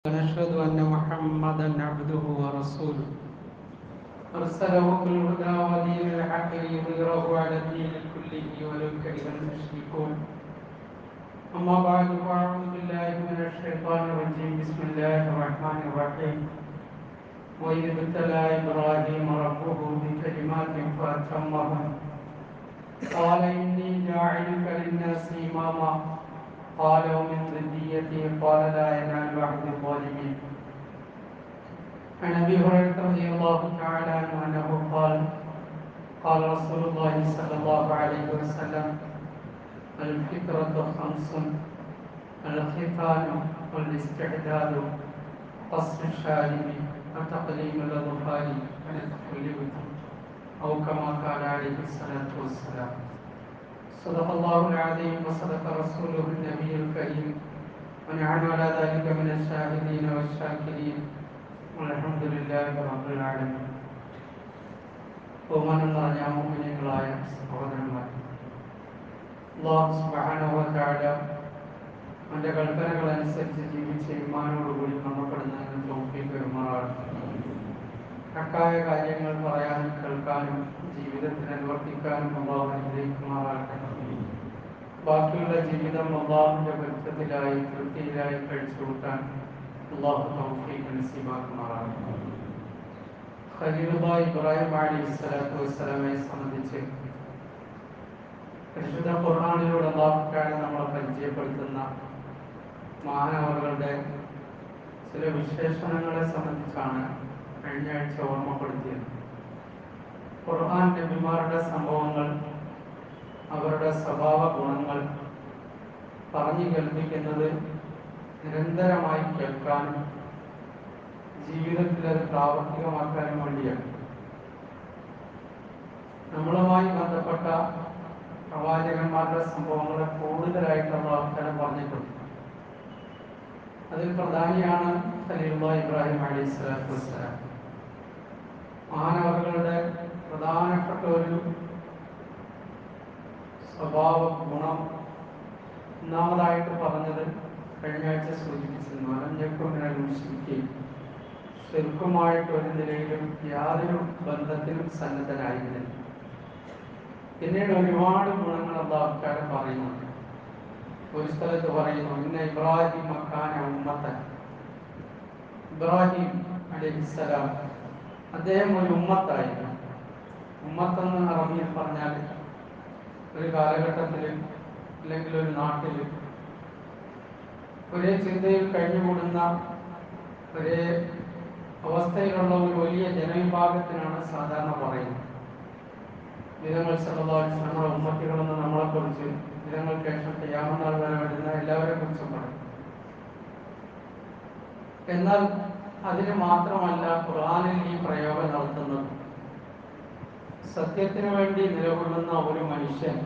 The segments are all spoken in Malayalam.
ونشهد أن محمدا عبده ورسوله أرسله بالهدى ودين الحق ليظهره على الدين كله ولو كره المشركون. أما بعد فأعوذ بالله من الشيطان الرجيم. بسم الله الرحمن الرحيم. وإذ ابتلى إبراهيم ربه بكلمات فأتمهن قال إني جاعلك للناس إماما قال ومن ذريتي قال لا ينال عهد الظالمين. عن أبي هريرة رضي الله تعالى عنه أنه قال قال رسول الله صلى الله عليه وسلم الفطرة خمس: الختان والاستعداد قص الشارب وتقليم الأظفار ونتف الإبط أو كما قال عليه الصلاة والسلام. صدق الله العظيم وصدق رسوله النبي الكريم ونحن على ذلك من الشاهدين والشاكرين والحمد لله رب العالمين. ബഹുമാനം നിറഞ്ഞ മുഅ്മിനീങ്ങളായ സഹോദരന്മാർ, അല്ലാഹു സുബ്ഹാനഹു വ തആല അവന്റെ കൽപ്പനകൾ അനുസരിച്ച് ജീവിച്ച് ഈമാനോടുകൂടി മരണപ്പെടുന്നതിന് തൗഫീഖ് നൽകുമാറാകട്ടെ. ഹക്കായ കാര്യങ്ങൾ പറയാനും കേൾക്കാനും ജീവിതത്തിൽ അനുവർത്തിക്കാനും അല്ലാഹു അനുഗ്രഹിക്കുമാറാകട്ടെ. ബാക്കിയുള്ള ജീവിതം അല്ലാഹുവിന്റെ പൊരുത്തത്തിലായി തൃപ്തിയിലായി കഴിച്ചുകൂട്ടാൻ അല്ലാഹു തൗഫീഖ് നസീബാക്കുമാറാകട്ടെ. ഖലീലുല്ലാഹി ഇബ്രാഹിം അലൈഹിസ്സലാത്തു വസ്സലാമയെ സംബന്ധിച്ച് പരിശുദ്ധ ഖുർആനിലൂടെ അല്ലാഹു തആല നമ്മളെ പരിചയപ്പെടുത്തുന്ന മാനവരുടെ ചില വിശേഷണങ്ങളെ സംബന്ധിച്ചാണ് കഴിഞ്ഞ ആഴ്ച ഓർമ്മപ്പെടുത്തിയത്. ഖുർആൻ നബിമാരുടെ സംഭവങ്ങൾ, അവരുടെ സ്വഭാവ ഗുണങ്ങൾ പറഞ്ഞു കേൾപ്പിക്കുന്നത് നിരന്തരമായി കേൾക്കാനും ജീവിതത്തിൽ അത് പ്രാവർത്തികമാക്കാനും വേണ്ടിയാണ്. നമ്മളുമായി ബന്ധപ്പെട്ട പ്രവാചകന്മാരുടെ സംഭവങ്ങളെ കൂടുതലായിട്ട് അല്ലാഹു പറഞ്ഞിട്ടുണ്ട്. അതിൽ പ്രധാനിയാണ് ഖലീലുല്ലാഹി ഇബ്രാഹിം അലൈഹിസ്സലാത്തു വസ്സലാം. മാനവരുടെ പ്രധാനപ്പെട്ട ഒരു സ്വഭാവ ഗുണം ഒന്നാമതായിട്ട് പറഞ്ഞത് കഴിഞ്ഞ ആഴ്ച സൂചിപ്പിച്ചിരുന്നു. അലഞ്ഞക്കുമിനാൽ മുശ്രിക്കീൻ, ശിർക്കുമായിട്ട് ഒരു നിലയിലും യാതൊരു ബന്ധത്തിനും സന്നദ്ധനായിരുന്നില്ല. പിന്നീട് ഒരുപാട് ഗുണങ്ങൾ അല്ലാഹു തആല പറയുന്നുണ്ട്. ഒരു സ്ഥലത്ത് പറയുന്നു, ഇന്ന ഇബ്രാഹിം കാന ഉമ്മത്തൻ. ഇബ്രാഹിം അലൈഹിസ്സലാം അദ്ദേഹം ഒരു ഉമ്മത്തായിരുന്നു. ഉമ്മത്തെന്ന് അറബിയിൽ പറഞ്ഞാൽ ഒരു കാലഘട്ടത്തിൽ അല്ലെങ്കിൽ ഒരു നാട്ടിൽ ഒരേ ചിന്തയിൽ കഴിഞ്ഞുകൂടുന്ന ഒരേ അവസ്ഥയിലുള്ള ഒരു വലിയ ജനവിഭാഗത്തിനാണ് സാധാരണ പറയുന്നത്. ദിനങ്ങൾ സല്ലല്ലാഹു അലൈഹി വസല്ലം നമ്മുടെ ഉമ്മത്തികളെന്ന് നമ്മളെക്കുറിച്ച്, ദിനങ്ങൾക്ക് ശേഷം ഖിയാമത്ത് നാൾ വരെ വരുന്ന എല്ലാവരെ കുറിച്ചും പറയും. എന്നാൽ അതിന് മാത്രമല്ല ഖുർആനിൽ ഈ പ്രയോഗം നടത്തുന്നത്. സത്യത്തിന് വേണ്ടി നിലകൊള്ളുന്ന ഒരു മനുഷ്യൻ,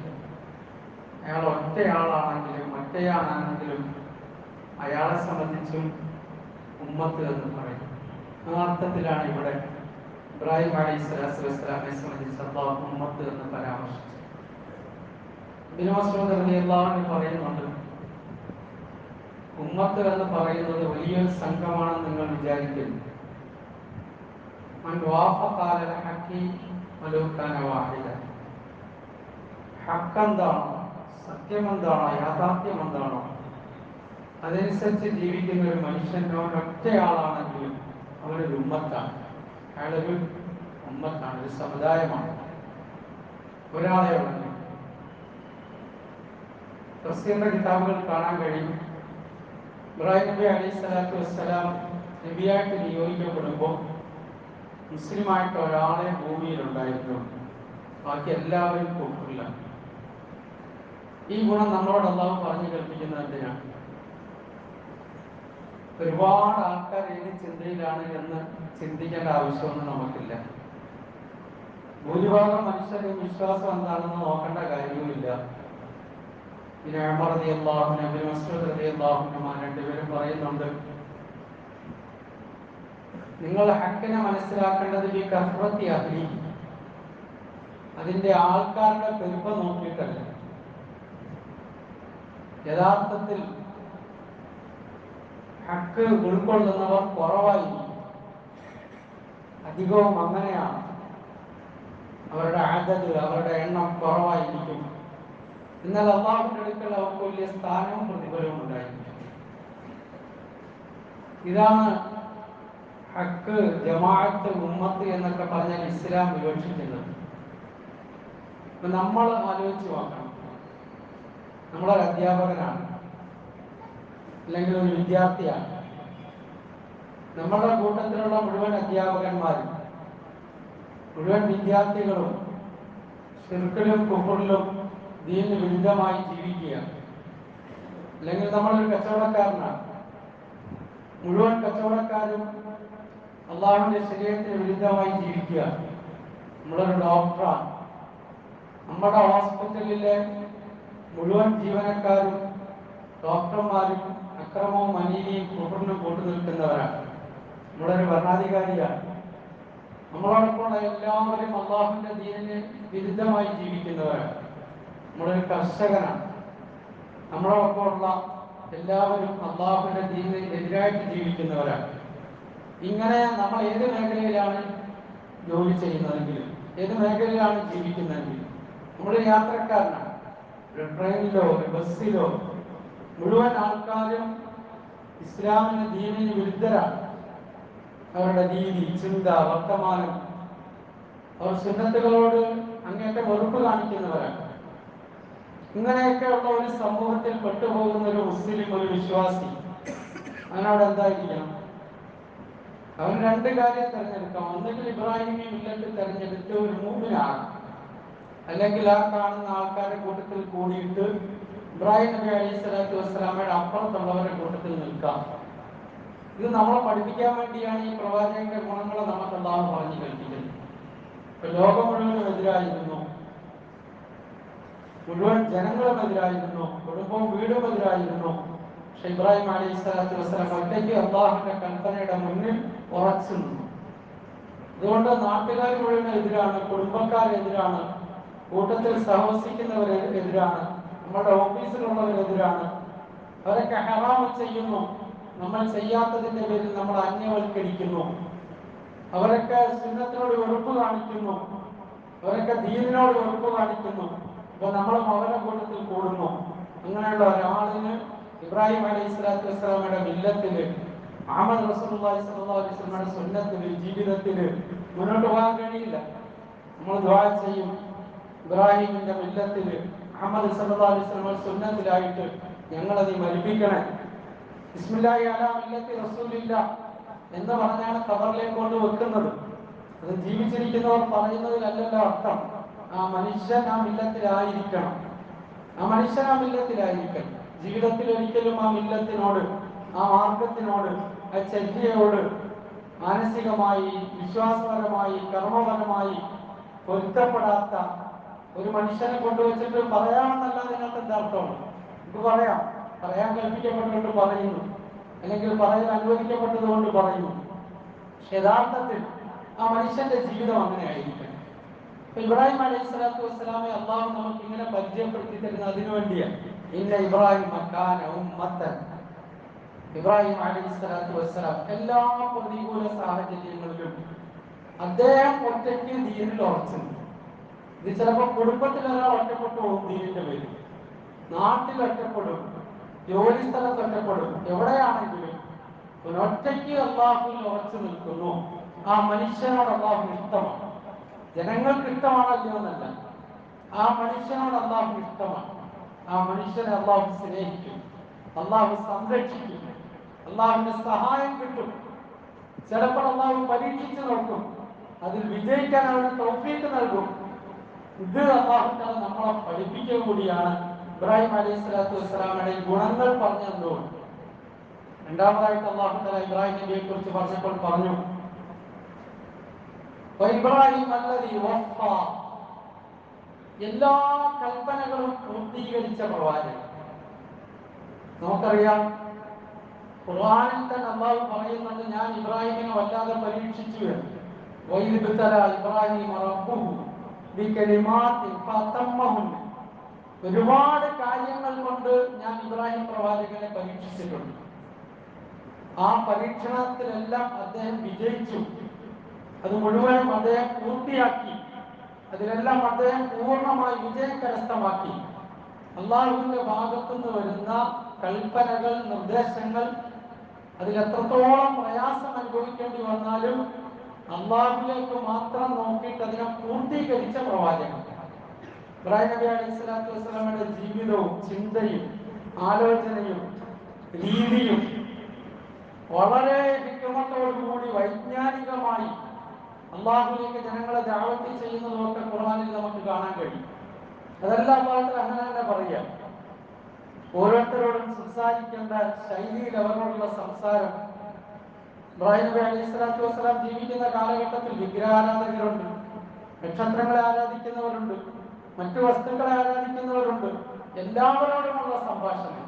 അയാൾ ഒറ്റയാളാണെങ്കിലും ഒറ്റയാണെങ്കിലും അയാളെ സംബന്ധിച്ചും ഉമ്മത്ത് എന്ന് പറയും. ആ അർത്ഥത്തിലാണ് ഇവിടെ ഇബ്രാഹിം അലൈഹിസ്സലാത്തു വസ്സലാമിനെ സംബന്ധിച്ച് അല്ലാഹു ഉമ്മത്ത് എന്ന് പരാമർശിച്ചു. ഇബ്നു മസ്ഊദ് റളിയല്ലാഹു അൻഹു പറയുന്നുണ്ട്, ഉമ്മത്ത് എന്ന് പറയുന്നത് വലിയൊരു സംഘമാണെന്ന് നിങ്ങൾ വിചാരിക്കുന്നു. മൻ വാഫഖ അലൽ ഹഖി വലൗ കാന വാഹിദ. ഹഖ് എന്താണോ, സത്യം എന്താണോ, യാഥാർത്ഥ്യം എന്താണോ, അതനുസരിച്ച് ജീവിക്കുന്ന ഒരു മനുഷ്യൻ ഒറ്റയാളാണെങ്കിലും അവനൊരു ഉമ്മത്താണ്. അയാളൊരു ഉമ്മത്താണ്, ഒരു സമുദായമാണ്, ഒരാളെ ഉള്ളു. തഫ്സീറിന്റെ കിതാബുകൾ കാണാൻ കഴിയും. ഇബ്രാഹിം നബി അലൈഹിസ്സലാത്തു വസ്സലാം നബിയായിട്ട് നിയോഗിക്കപ്പെടുമ്പോൾ മുസ്ലിമായിട്ട് ഒരാളെ ഭൂമിയിലുണ്ടായിരുന്നു, ബാക്കി എല്ലാവരും കൂട്ടില്ല. ഈ ഗുണം നമ്മളോട് അല്ലാഹു പറഞ്ഞു കേൾപ്പിക്കുന്നത് എന്തിനാണ്? ഒരുപാട് ആൾക്കാർ ഏത് ചിന്തയിലാണ് എന്ന് ചിന്തിക്കേണ്ട ആവശ്യമൊന്നും നമുക്കില്ല. ഭൂരിഭാഗം മനുഷ്യരുടെ വിശ്വാസം എന്താണെന്ന് നോക്കേണ്ട കാര്യവുമില്ല. പിന്നെ ഉമർ റളിയല്ലാഹു അൻഹു, ഇബ്നു മസ്ഊദ് റളിയല്ലാഹു അൻഹു രണ്ടുപേരും പറയുന്നുണ്ട്, നിങ്ങൾ ഹക്കിനെ മനസ്സിലാക്കേണ്ടത് ഈ കഫ്റത്തി അഹ്ലി, അതിന്റെ ആൾക്കാരുടെ പെരുപ്പം നോക്കിയിട്ടല്ല. യഥാർത്ഥത്തിൽ ഹക്ക് ഉൾക്കൊള്ളുന്നവർ കുറവായിരിക്കും. അധികവും അങ്ങനെയാണ്. അവരുടെ ആദത്, അവരുടെ എണ്ണം കുറവായിരിക്കും. എന്നാൽ അള്ളാഹുവിന്റെ അടുക്കൽ അവർക്ക് വലിയ സ്ഥാനവും പ്രതിഫലവും ഉണ്ടായിരിക്കും. ഇതാണ് ഹക്ക്, ജമാഅത്ത്, ഉമ്മത്ത് എന്നൊക്കെ പറഞ്ഞാൽ ഇസ്ലാം വിവക്ഷിക്കുന്നത്. ഇപ്പൊ നമ്മൾ ആലോചിച്ച് നോക്കണം. നമ്മളൊരു അധ്യാപകനാണ്, അല്ലെങ്കിൽ ഒരു വിദ്യാർത്ഥിയാണ്. നമ്മളുടെ കൂട്ടത്തിലുള്ള മുഴുവൻ അധ്യാപകന്മാരും മുഴുവൻ വിദ്യാർത്ഥികളും ശിർക്കിലും കുഫറിലും ദീനിന് വിരുദ്ധമായി ജീവിക്കുക. അല്ലെങ്കിൽ നമ്മളൊരു കച്ചവടക്കാരനാണ്, മുഴുവൻ കച്ചവടക്കാരും അള്ളാഹുവിന്റെ ശരീരത്തിന് വിരുദ്ധമായി ജീവിക്കുക. നമ്മളൊരു ഡോക്ടറാണ്, നമ്മുടെ ഹോസ്പിറ്റലിലെ മുഴുവൻ ജീവനക്കാരും ഡോക്ടർമാരും അക്രമവും അനീതിയും കുഫറിനും കൂട്ടു നിൽക്കുന്നവരാണ്. നമ്മളൊരു ഭരണാധികാരിയാണ്, നമ്മളോടൊപ്പമുള്ള എല്ലാവരും അള്ളാഹുവിന്റെ ദീനിന് വിരുദ്ധമായി ജീവിക്കുന്നവരാണ്. നമ്മളൊരു കർഷകനാണ്, നമ്മളോടൊപ്പമുള്ള എല്ലാവരും അള്ളാഹുവിന്റെ ദീനിന് എതിരായിട്ട് ജീവിക്കുന്നവരാണ്. ഇങ്ങനെ നമ്മൾ ഏത് മേഖലയിലാണ് ജോലി ചെയ്യുന്നതെങ്കിലും, ഏത് മേഖലയിലാണ് ജീവിക്കുന്നതെങ്കിലും, നമ്മളൊരു യാത്രക്കാരനാണ്, ഒരു ട്രെയിനിലോ ഒരു ബസ്സിലോ മുഴുവൻ ആൾക്കാരും ഇസ്ലാമിന് ദീനിന് വിരുദ്ധരാണ്. അവരുടെ രീതി, ചിന്ത, വർത്തമാനം, അവർ സുന്നത്തുകളോട് അങ്ങേറ്റം വെറുപ്പ് കാണിക്കുന്നവരാണ്. ഇങ്ങനെയൊക്കെയുള്ള ഒരു സമൂഹത്തിൽ പെട്ടുപോകുന്ന ഒരു മുസ്ലിം, ഒരു വിശ്വാസി, അവനവിടെ എന്തായിരിക്കണം? അവൻ രണ്ട് കാര്യം തിരഞ്ഞെടുക്കാം. ഒന്നെങ്കിൽ ഇബ്രാഹിമി മില്ലത്ത് തിരഞ്ഞെടുത്ത് ഒരു മൂമിനാണ്, അല്ലെങ്കിൽ ആ കാണുന്ന ആൾക്കാരുടെ കൂട്ടത്തിൽ കൂടിയിട്ട് ഇബ്രാഹിം നബി അലൈഹി സ്വലാത്തു വസ്സലാമയുടെ അപ്പുറത്തുള്ളവരുടെ കൂട്ടത്തിൽ നിൽക്കാം. ഇത് നമ്മളെ പഠിപ്പിക്കാൻ വേണ്ടിയാണ് ഈ പ്രവാചകന്റെ ഗുണങ്ങളെ നമുക്ക് അല്ലാഹു പറഞ്ഞു കേൾപ്പിക്കുന്നത്. ഇപ്പൊ ലോകം മുഴുവനും എതിരായിരുന്നു, മുഴുവൻ ജനങ്ങളും എതിരായിരുന്നു, കുടുംബവും വീടും എതിരായിരുന്നു. പക്ഷെ ഇബ്രാഹിം അലൈഹി സ്വലാത്തു വസ്സലാം ഒറ്റയ്ക്ക് അള്ളാഹുവിന്റെ കൽപ്പനയുടെ മുന്നിൽ ഉറച്ചു നിന്നു. അതുകൊണ്ട് നാട്ടുകാർ മുഴുവൻ എതിരാണ്, കുടുംബക്കാരെതിരാണ്, കൂട്ടത്തിൽ സഹവസിക്കുന്നവരെതിരാണ്, നമ്മുടെ ഓഫീസിലുള്ളവരെതിരാണ്. അവരൊക്കെ ഹറാമ് ചെയ്യുന്നു, നമ്മൾ ചെയ്യാത്തതിന്റെ പേരിൽ നമ്മൾ അന്യവൽക്കരിക്കുന്നു. അവരൊക്കെ സുന്നത്തിനോട് വെറുപ്പ് കാണിക്കുന്നു, അവരൊക്കെ ദീനിനോട് വെറുപ്പ് കാണിക്കുന്നു. അപ്പൊ നമ്മൾ അവരുടെ കൂട്ടത്തിൽ കൂടുന്നു. അങ്ങനെയുള്ള ഒരാളിന് ഇബ്രാഹിം അലൈഹി സ്വലാത്തു വസ്സലാമയുടെ മില്ലത്തില്, മുഹമ്മദ് റസൂലുള്ളാഹി സ്വല്ലല്ലാഹു അലൈഹി വസല്ലമയുടെ സുന്നത്തില്, ജീവിതത്തില് മുന്നോട്ട് പോകാൻ കഴിയില്ല. നമ്മൾ ദുആ ചെയ്യും, ഇബ്രാഹിമിന്റെ മില്ലത്തില്, മുഹമ്മദ് സല്ലല്ലാഹു അലൈഹി വസല്ലമയുടെ സുന്നത്തിലായിട്ട് ഞങ്ങളെ നീ മരിപ്പിക്കണേ. ബിസ്മില്ലാഹി അലാ മില്ലത്തി റസൂലില്ലാഹ് എന്ന് പറഞ്ഞാണ് ഖബറിലേക്ക് കൊണ്ട് വെക്കുന്നത്. അത് ജീവിച്ചിരിക്കുന്നവർ പറയുന്നതിലല്ലല്ലോ അർത്ഥം. ആ മനുഷ്യൻ ആ മില്ലത്തിലായിരിക്കണം, ആ മനുഷ്യൻ ആ മില്ലത്തിലായിരിക്കണം. ജീവിതത്തിൽ ഒരിക്കലും ആ മില്ലത്തിനോട്, ആ മാർഗത്തിനോട്, ആ ചര്യയോട് മാനസികമായി, വിശ്വാസപരമായി, കർമ്മപരമായി പൊരുത്തപ്പെടാത്ത ഒരു മനുഷ്യനെ കൊണ്ടുവച്ചിട്ട് പറയാമെന്നല്ല അതിനകത്ത് എന്താ അർത്ഥമാണ്? ഇത് പറയാൻ കൽപ്പിക്കപ്പെട്ടുകൊണ്ട് പറയുന്നു, അല്ലെങ്കിൽ പറയാൻ അനുവദിക്കപ്പെട്ടത് കൊണ്ട് പറയുന്നു. പക്ഷെ യഥാർത്ഥത്തിൽ ആ മനുഷ്യന്റെ ജീവിതം അങ്ങനെ ആയിരിക്കണം. ഇബ്രാഹിം അലൈഹി സ്വലാത്തു വസ്സലാമെ അള്ളാഹു നമുക്ക് ഇങ്ങനെ പരിചയപ്പെടുത്തി തരുന്നത് അതിനു വേണ്ടിയാണ്. ഇന്ന ഇബ്രാഹിം കാന ഉമ്മത്തൻ. ഇബ്രാഹിം അലൈഹി സ്വലാത്തു വസ്സലാം എല്ലാ പ്രതികൂല സാഹചര്യങ്ങളിലും അദ്ദേഹം ഒറ്റയ്ക്ക് ദീനിൽ ഉറച്ചു. ഇത് ചിലപ്പോൾ കുടുംബത്തിൽ ഒരാൾ ഒറ്റപ്പെട്ടു പോകും, ദീനിന്റെ പേരിൽ നാട്ടിൽ ഒറ്റപ്പെടും, ജോലി സ്ഥലത്ത് ഒറ്റപ്പെടും, എവിടെയാണെങ്കിലും ഒറ്റയ്ക്ക് അള്ളാഹുവിൽ ഉറച്ചു നിൽക്കുന്നു. ആ മനുഷ്യനോട് അള്ളാഹു ഇഷ്ടമാണ്. ജനങ്ങൾക്ക് ഇഷ്ടമാണല്ലോ എന്നല്ല, ആ മനുഷ്യനോട് അള്ളാഹു ഇഷ്ടമാണ്. ആ മനുഷ്യനെ അള്ളാഹു സ്നേഹിക്കും, അള്ളാഹു സംരക്ഷിക്കും, അള്ളാഹുവിന്റെ സഹായം കിട്ടും. ചിലപ്പോൾ അള്ളാഹു പരീക്ഷിച്ചു നോക്കും, അതിൽ വിജയിക്കാൻ അവന് തൗഫീഖ് നൽകും. ഇത് അള്ളാഹു തആല നമ്മളെ പഠിപ്പിക്കുക കൂടിയാണ്. ഇബ്രാഹിം അലൈഹി സ്വലാത്തു വസ്സലാമയുടെ ഗുണങ്ങൾ പറഞ്ഞു തന്നുകൊണ്ട് രണ്ടാമതായിട്ട് അള്ളാഹു തആല ഇബ്രാഹിം നബിയെ കുറിച്ച് പറഞ്ഞപ്പോൾ പറഞ്ഞു, ഇബ്രാഹിം അല്ലദീ വഫ, എല്ലാ കൽപ്പനകളും പൂർത്തീകരിച്ച പ്രവാചകൻ. നമുക്കറിയാം, ഖുർആനിൽ തന്നെ അള്ളാഹു പറയുന്നുണ്ട്, ഞാൻ ഇബ്രാഹിമിനെ വല്ലാതെ പരീക്ഷിച്ചു എന്ന്. വഇദ് ഇബ്തല ഇബ്രാഹിമ റബ്ബുഹു ബികലിമാത്തിൻ ഫതമ്മഹുന്ന. ഒരുപാട് കാര്യങ്ങൾ കൊണ്ട് ഞാൻ ഇബ്രാഹിം പ്രവാചകനെ പരീക്ഷിച്ചിട്ടുണ്ട്. ആ പരീക്ഷണത്തിലെല്ലാം അദ്ദേഹം വിജയിച്ചു. അത് മുഴുവനും അദ്ദേഹം പൂർത്തിയാക്കി. അതിലെല്ലാം അദ്ദേഹം പൂർണ്ണമായി വിജയം കരസ്ഥമാക്കി. അള്ളാഹുവിന്റെ ഭാഗത്തുനിന്ന് വരുന്ന കൽപ്പനകൾ, നിർദ്ദേശങ്ങൾ, അതിൽ എത്രത്തോളം പ്രയാസം അനുഭവിക്കേണ്ടി വന്നാലും അള്ളാഹുവിലേക്ക് മാത്രം നോക്കിയിട്ട് അതിനെ പൂർത്തീകരിച്ച പ്രവാചകൻ. ഇബ്രാഹിം നബി അലൈഹി സ്വലാത്തു വസ്സലാമയുടെ ജീവിതവും ചിന്തയും ആലോചനയും രീതിയും വളരെ ഹിക്മത്തോടുകൂടി വൈജ്ഞാനികമായി അള്ളാഹുവിലേക്ക് ജനങ്ങളെ ദഅവത്ത് ചെയ്യുന്നതൊക്കെ ഖുർആനിൽ നമുക്ക് കാണാൻ കഴിയും. അതെല്ലാം ഭാഗത്തിൽ അങ്ങനെ തന്നെ പറയാം. ഓരോരുത്തരോടും സംസാരിക്കേണ്ട ശൈലിയിൽ അവരോടുള്ള സംസാരം. ഇബ്രാഹിം നബി അലൈഹി സ്വലാത്തു വസ്സലാം ജീവിക്കുന്ന കാലഘട്ടത്തിൽ വിഗ്രഹാരാധകരുണ്ട്, നക്ഷത്രങ്ങളെ ആരാധിക്കുന്നവരുണ്ട്, മറ്റു വസ്തുക്കളെ ആരാധിക്കുന്നവരുണ്ട്. എല്ലാവരോടുമുള്ള സംഭാഷണം.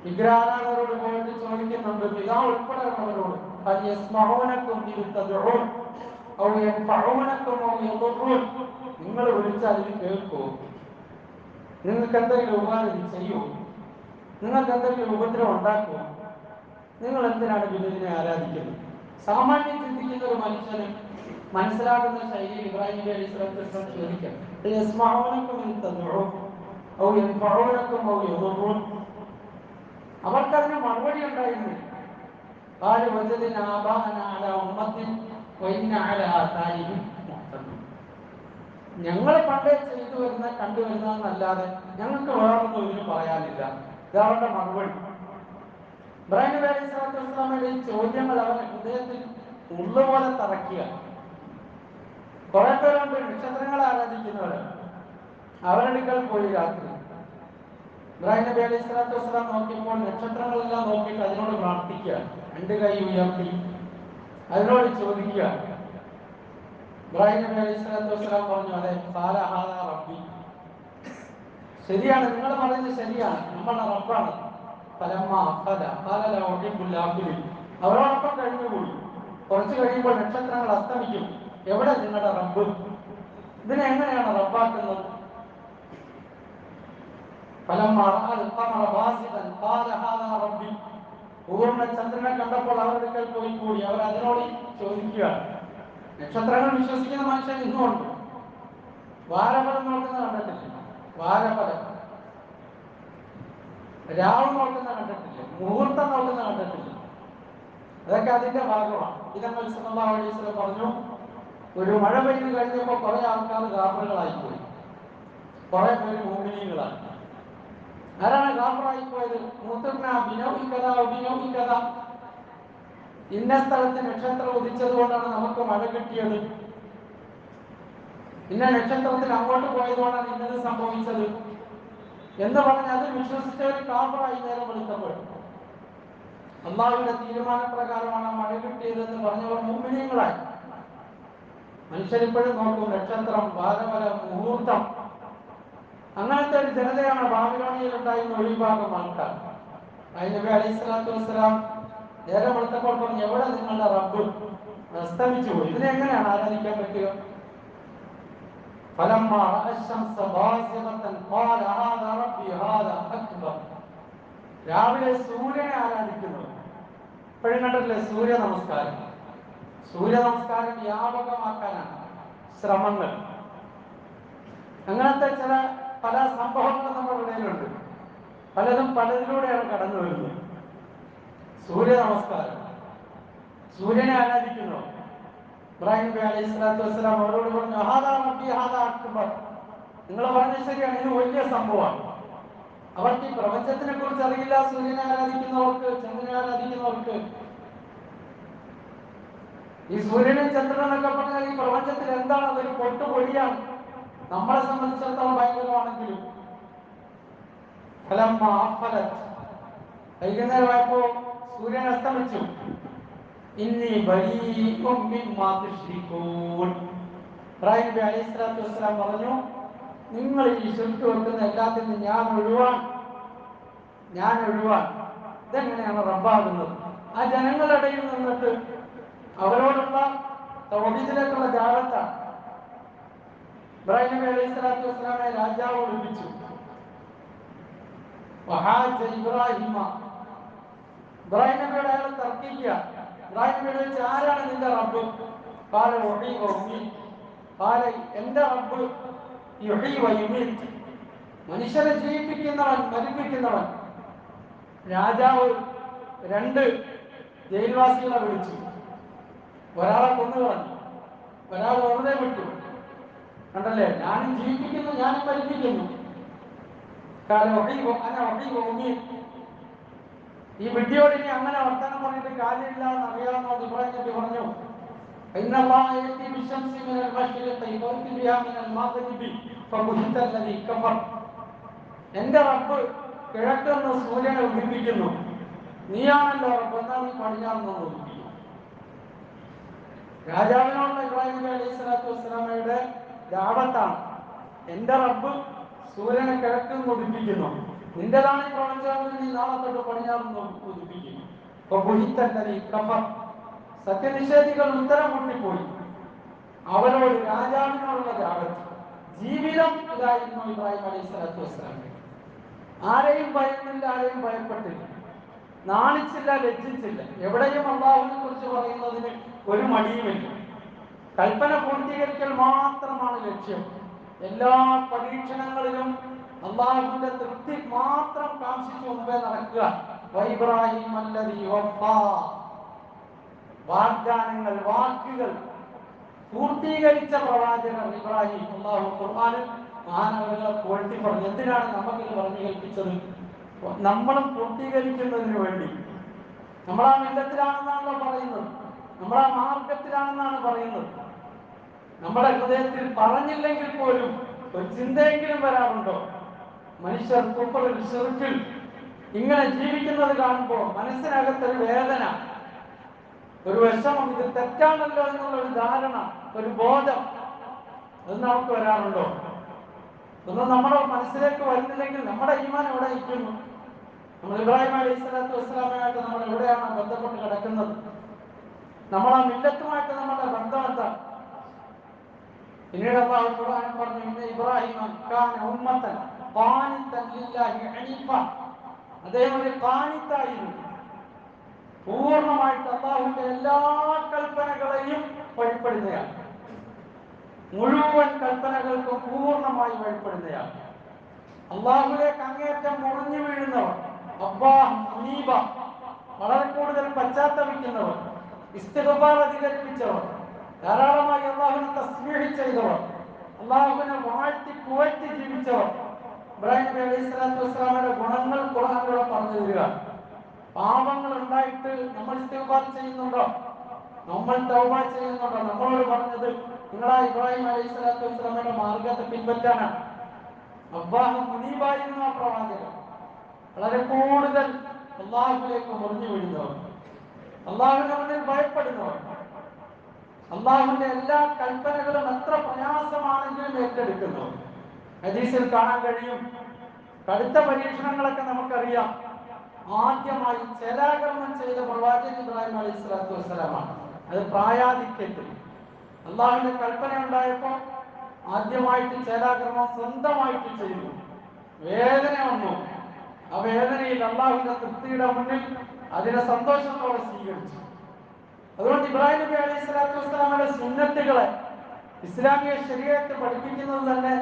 വിഗ്രഹാരാധകരോട് പോയിട്ട് ചോദിക്കുന്നുണ്ട്, പിതാവ് ഉൾപ്പെടെയുള്ളവരോട്, നിങ്ങൾ വിളിച്ചാൽ ഇത് കേൾക്കോ? നിങ്ങൾക്ക് എന്തെങ്കിലും ഉപകാരം ചെയ്യുമോ? നിങ്ങൾക്ക് എന്തെങ്കിലും ഉപദ്രവം ഉണ്ടാക്കുമോ? നിങ്ങൾ എന്തിനാണ് ഇതിനെ ആരാധിക്കുന്നത്? സാമാന്യം ചിന്തിക്കുന്ന ഒരു മനുഷ്യന് മനസ്സിലാകുന്ന ശൈലിയിൽ ഇബ്രാഹിം നബി അലൈഹി സ്വലാത്തു വസ്സലാം ചോദിക്കാം, അവർക്കതിന് മറുപടി ഉണ്ടായിരുന്നു. ഞങ്ങൾ പണ്ടേ ചെയ്തു വരുന്ന കണ്ടുവരുന്നതെന്നല്ലാതെ ഞങ്ങൾക്ക് വേറൊന്നും ഇതിന് പറയാനില്ല. ഇതവരുടെ മറുപടി. ഇബ്രാഹിം നബി അലൈഹി സ്വലാത്തു വസ്സലാമയുടെ ഈ ചോദ്യങ്ങൾ അവരുടെ ഹൃദയത്തിൽ ഉള്ളുപോലെ തറയ്ക്കുക. കുറെ പേരുണ്ട് നക്ഷത്രങ്ങളെ ആരാധിക്കുന്നവർ. അവരെടുക്കൽ പോയി രാത്രി ഇബ്രാഹിം നബി അലൈഹി സ്വലാത്തു വസ്സലാം നോക്കിയപ്പോൾ നക്ഷത്രങ്ങളെല്ലാം നോക്കിയിട്ട് അതിനോട് പ്രാർത്ഥിക്കുക, രണ്ട് കൈ ഉയർത്തി അതിനോട് ചോദിക്കുക. ഇബ്രാഹിം നബി അലൈഹി സ്വലാത്തു വസ്സലാം പറഞ്ഞു, അതെ, റബ്ബി, ശരിയാണ്, നിങ്ങൾ പറയുന്നത് ശരിയാണ്, നമ്മുടെ റബ്ബാണ്. അവരോടൊപ്പം കഴിഞ്ഞുകൂടി. കുറച്ച് കഴിയുമ്പോൾ നക്ഷത്രങ്ങൾ അസ്തമിക്കും. എവിടെ നിങ്ങളുടെ റബ്ബ്? ഇതിനെ എങ്ങനെയാണ് റബ്ബാക്കുന്നത്? പൂർണ്ണ ചന്ദ്രനെ കണ്ടപ്പോൾ അവരുടെ പോയി കൂടി. അവർ അതിനോട് ചോദിക്കുകയാണ്. നക്ഷത്രങ്ങൾ വിശ്വസിക്കുന്ന മനുഷ്യൻ ഇന്നുമുണ്ട്. വാരഫലം നോക്കുന്ന കണ്ടിട്ടില്ല, വാരഫലം രാവ് നോക്കുന്ന കണ്ടിട്ടില്ല, മുഹൂർത്തം നോക്കുന്ന കണ്ടിട്ടില്ല. അതൊക്കെ അതിന്റെ ഭാഗമാണ്. ഇതങ്ങൾ സല്ലല്ലാഹു അലൈഹി വസല്ലം പറഞ്ഞു, ഒരു മഴ പെയ്ത് കഴിഞ്ഞപ്പോൾ കുറെ ആൾക്കാർ ഗാഫറുകളായിപ്പോയി, കുറെ പേര് മുഅ്മിനീങ്ങളാണ്. ആരാണ് ഗാഫറായിപ്പോയത്? ഇന്ന സ്ഥലത്ത് നക്ഷത്രം ഉദിച്ചത് കൊണ്ടാണ് നമുക്ക് മഴ കിട്ടിയത്, ഇന്ന നക്ഷത്രത്തിൽ അങ്ങോട്ട് പോയതുകൊണ്ടാണ് ഇന്നത് സംഭവിച്ചത് എന്ന് പറഞ്ഞ് അത് വിശ്വസിച്ചവർ കാഫറായി നേരം വെളുത്തപ്പോൾ. അല്ലാഹുവിന്റെ തീരുമാനപ്രകാരമാണ് മഴ കിട്ടിയതെന്ന് പറഞ്ഞവർ മുഅ്മിനീങ്ങളായി. മനുഷ്യരിപ്പോഴും നോക്കും നക്ഷത്രം, വാരഫലം, മുഹൂർത്തം. അങ്ങനത്തെ ഒരു ജനതയാണ് ബാബിലോണിയയിൽ ഉണ്ടായിരുന്ന ഒരു വിഭാഗം ആൾക്കാർ. നബി അലൈഹി സ്വലാത്തു വസ്സലാം നേരം വെളുത്തപ്പോൾ പറഞ്ഞു, എവിടെ നിങ്ങളുടെ റബ്ബ്? അസ്തമിച്ചു പോയി. ഇതിനെ എങ്ങനെയാണ് ആരാധിക്കാൻ പറ്റുക? രാവിലെ സൂര്യനെ ആരാധിക്കുന്നു. ഇപ്പോഴും കണ്ടിട്ടില്ലേ സൂര്യ നമസ്കാരം? സൂര്യ നമസ്കാരം വ്യാപകമാക്കാനാണ് ശ്രമങ്ങൾ. അങ്ങനത്തെ പല സംഭവങ്ങളും നമ്മുടെ ഇടയിലുണ്ട്. പലതും പലതിലൂടെയാണ് കടന്നു വരുന്നത്. സൂര്യ നമസ്കാരം, സൂര്യനെ ആരാധിക്കുന്നു. ഇബ്രാഹിം നബി അലൈഹി സ്വലാത്തു വസ്സലാം അവരോട് പറഞ്ഞു, ഹാദാ റബ്ബി ഹാദാ അക്ബർ, നിങ്ങൾ പറഞ്ഞത് ശരിയാണ്, ഇത് വലിയ സംഭവമാണ്. അവർക്ക് ഈ പ്രപഞ്ചത്തിനെ കുറിച്ച് അറിയില്ല. സൂര്യനെ ആരാധിക്കുന്നവർക്ക്, ചന്ദ്രനെ ആരാധിക്കുന്നവർക്ക്, ഈ സൂര്യനും ചന്ദ്രനൊക്കെ പറഞ്ഞാൽ ഈ പ്രപഞ്ചത്തിൽ എന്താണ്? അതൊരു പൊട്ടുപൊടിയാണ്. നമ്മളെ സംബന്ധിച്ചിടത്തോളം ഭയങ്കരമാണെങ്കിലും. വൈകുന്നേരമായപ്പോ സൂര്യൻ അസ്തമിച്ചു. ഇബ്രാഹിം നബി അലൈഹി സ്വലാത്തു വസ്സലാം പറഞ്ഞു, നിങ്ങൾ ഈ ശിർക്ക് വെക്കുന്ന എല്ലാത്തിൽ നിന്ന് ഞാൻ ഒഴിവാൻ. ഇതെങ്ങനെയാണ് റബ്ബാകുന്നത്? ആ ജനങ്ങളുടെ ഇടയിൽ നിന്നിട്ട് അവരോടുള്ള തൗഹീദിലേക്കുള്ള ദഅവത്താണ്. ഇബ്രാഹിം നബി അലൈഹി സ്വലാത്തു വസ്സലാമെ രാജാവ് വിളിപ്പിച്ചു. ഇബ്രാഹിം നബിയോട് അയാൾ തർക്കിക്കുക. ഇബ്രാഹിം നബിയോട് ചോദിച്ചാൽ ആരാണ് നിന്റെ റബ്ബ്? കാല ഉഹീ വ ഉമീത്. കാല എന്റെ റബ്ബ് യുഹീ വ യുമീത്, മനുഷ്യരെ ജീവിപ്പിക്കുന്നവൻ മരിപ്പിക്കുന്നവൻ. രാജാവ് 2 ജയിൽവാസികളെ വിളിച്ചു. ഒരാളെ കൊന്നുകളഞ്ഞു, ഒരാൾ വെറുതെ വിട്ടു. കണ്ടല്ലേ, ഞാനും ജീവിപ്പിക്കുന്നു ഞാനും മരിപ്പിക്കുന്നു. ഈ വിഡ്ഢിയോട് ഇനി അങ്ങനെ വർത്തമാനം പറഞ്ഞിട്ട് കാര്യമില്ല എന്ന് അറിയാവുന്ന ഇബ്രാഹിം നബി പറഞ്ഞു, എന്റെ റബ്ബ് കിഴക്കുനിന്ന് സൂര്യനെ ഉദിപ്പിക്കുന്നു, നീയാണല്ലോ റബ്ബ്, എന്നാ നീ പടിഞ്ഞാറുനിന്ന് ഉദിപ്പിക്കുന്നു. രാജാവിനോടുള്ള ഇബ്രാഹിം നബി അലൈഹി സ്വലാത്തു വസ്സലാമയുടെ ദാവത്താണ്. എന്റെ റബ്ബ് സൂര്യനെ കിഴക്കുനിന്ന് ഉദിപ്പിക്കുന്നു, നിന്റേതാണ് ഈ പ്രപഞ്ചമെങ്കിൽ നീ നാളെ തൊട്ട് പടിഞ്ഞാറുനിന്ന് ഉദിപ്പിക്കുന്നു. സത്യനിഷേധികൾ ഉത്തരം മുട്ടിപ്പോയി. അവരോട് രാജാവിനോടുള്ള ദാവത്ത്, ജീവിതം ഇതായിരുന്നു ഇബ്രാഹിം അലൈഹി സ്വലാത്തു വസ്സലാം. ആരെയും ഭയന്നില്ല, ആരെയും ഭയപ്പെട്ടില്ല, നാണിച്ചില്ല, ലജ്ജിച്ചില്ല. എവിടെയും അല്ലാഹുവിനെ കുറിച്ച് പറയുന്നതിന് ഒരു മടിയുമില്ല. കൽപ്പന പൂർത്തീകരിക്കൽ മാത്രമാണ് ലക്ഷ്യം. എല്ലാ പരീക്ഷണങ്ങളിലും അല്ലാഹുവിന്റെ തൃപ്തി മാത്രം കാംക്ഷിച്ചു മുമ്പേ നടക്കുക. വഇബ്രാഹിം അല്ലദീ വഫാ, വാഗ്ദാനങ്ങൾ, വാക്കുകൾ പൂർത്തീകരിച്ച പ്രവാചകർ ഇബ്രാഹിം. അല്ലാഹു ഖുർആനിൽ മഹാനവറുകളെ പുകഴ്ത്തി പറഞ്ഞു. എന്തിനാണ് നമുക്കിത് പറഞ്ഞു കേൾപ്പിച്ചത്? നമ്മളും പൂർത്തീകരിക്കുന്നതിന് വേണ്ടി. നമ്മളാ മില്ലത്തിലാണെന്നാണല്ലോ പറയുന്നത്, നമ്മളാ മാർഗത്തിലാണെന്നാണ് പറയുന്നത്. നമ്മുടെ ഹൃദയത്തിൽ പറഞ്ഞില്ലെങ്കിൽ പോലും ഒരു ചിന്തയെങ്കിലും വരാറുണ്ടോ? മനുഷ്യർ കുഫറിൽ, ശിർക്കിൽ ഇങ്ങനെ ജീവിക്കുന്നത് കാണുമ്പോൾ മനസ്സിനകത്തൊരു വേദന, ഒരു വിഷമം, ഇത് തെറ്റാണല്ലോ എന്നുള്ള ഒരു ധാരണ, ഒരു ബോധം, അത് നമുക്ക് വരാറുണ്ടോ? ഒന്നും നമ്മുടെ മനസ്സിലേക്ക് വരുന്നില്ലെങ്കിൽ നമ്മുടെ ഈമാൻ എവിടെ ഇരിക്കുന്നു? നമ്മൾ ഇബ്രാഹിം അലൈഹി സ്വലാത്തു വസ്സലാമയായിട്ട് നമ്മൾ എവിടെയാണ് ബന്ധപ്പെട്ട് കിടക്കുന്നത്? നമ്മൾ ആ മില്ലത്തുമായിട്ട് നമ്മുടെ ബന്ധം എന്താ? പിന്നീട് അല്ലാഹു ഖുർആനിൽ പറഞ്ഞു, ഇന്ന ഇബ്രാഹിം കാന ഉമ്മത്തൻ ഖാനിതൻ ലില്ലാഹി ഹനീഫ. അദ്ദേഹം ഒരു ഖാനിത്തായിരുന്നു, പൂർണ്ണമായിട്ട് അല്ലാഹുവിന്റെ എല്ലാ കൽപ്പനകളെയും വഴിപ്പെടുന്നയാൾ, മുഴുവൻ കൽപ്പനകൾക്കും പൂർണ്ണമായി വഴിപ്പെടുന്നയാൾ, അല്ലാഹുവിലേക്ക് അങ്ങേയറ്റം മുറിഞ്ഞു വീഴുന്നവർ, അബ്ബാഹ് മുനീബ, വളരെ കൂടുതൽ പശ്ചാത്തപിക്കുന്നവർ, ഇസ്തിഗ്ഫാർ അധികരിപ്പിച്ചവർ, ധാരാളമായി അല്ലാഹുവിനെ തസ്ബീഹ് ചെയ്തവർ, അല്ലാഹുവിനെ വാഴ്ത്തി പുകഴ്ത്തി ജീവിച്ചവർ. ഇബ്രാഹിം നബി അലൈഹി സ്വലാത്തു വസ്സലാമയുടെ ഗുണങ്ങൾ ഖുർആനിലൂടെ പറഞ്ഞു തരിക. പാപങ്ങൾ ഉണ്ടായിട്ട് നമ്മൾ ഇസ്തിഗ്ഫാർ ചെയ്യുന്നുണ്ടോ? നമ്മൾ തൗബ ചെയ്യുന്നുണ്ടോ? നമ്മളോട് പറഞ്ഞത് നിങ്ങളാ ഇബ്രാഹിം അലൈഹി സ്വലാത്തു വസ്സലാമയുടെ മാർഗത്തെ പിൻപറ്റാനാണ്. അബ്ബാഹ് മുനീബായിരുന്നു ആ പ്രവാചകൻ. വളരെ കൂടുതൽ അല്ലാഹുവിലേക്ക് മുറിഞ്ഞു വീഴുന്നവർ, അല്ലാഹുവിനെ മുന്നിൽ ഭയപ്പെടുന്നവർ, അല്ലാഹുവിന്റെ എല്ലാ കൽപ്പനകളും എത്ര പ്രയാസമാണെങ്കിലും ഏറ്റെടുക്കുന്നവർ. ഹദീസിൽ കാണാൻ കഴിയും, കടുത്ത പരീക്ഷണങ്ങളൊക്കെ നമുക്കറിയാം. ആദ്യമായി ചേലാകർമ്മം ചെയ്ത പ്രവാചകൻ ഇബ്രാഹിം അലൈഹി സ്വലാത്തു വസ്സലാമാണ്. അത് പ്രായാധിക്യത്തിൽ അല്ലാഹുവിന്റെ കൽപ്പന ഉണ്ടായപ്പോൾ ആദ്യമായിട്ട് ചേലാകർമ്മം സ്വന്തമായിട്ട് ചെയ്തു. വേദന വന്നു. ആ വേദനയിൽ അല്ലാഹുവിന്റെ തൃപ്തിയുടെ മുന്നിൽ അതിനെ സന്തോഷത്തോടെ സ്വീകരിച്ചു. അതുകൊണ്ട് ഇബ്രാഹിം നബി അലൈഹി സ്വലാത്തു വസ്സലാമയുടെ സുന്നത്തുകളെ ഇസ്ലാമിക ശരീഅത്ത് പഠിപ്പിക്കുന്നത് തന്നെ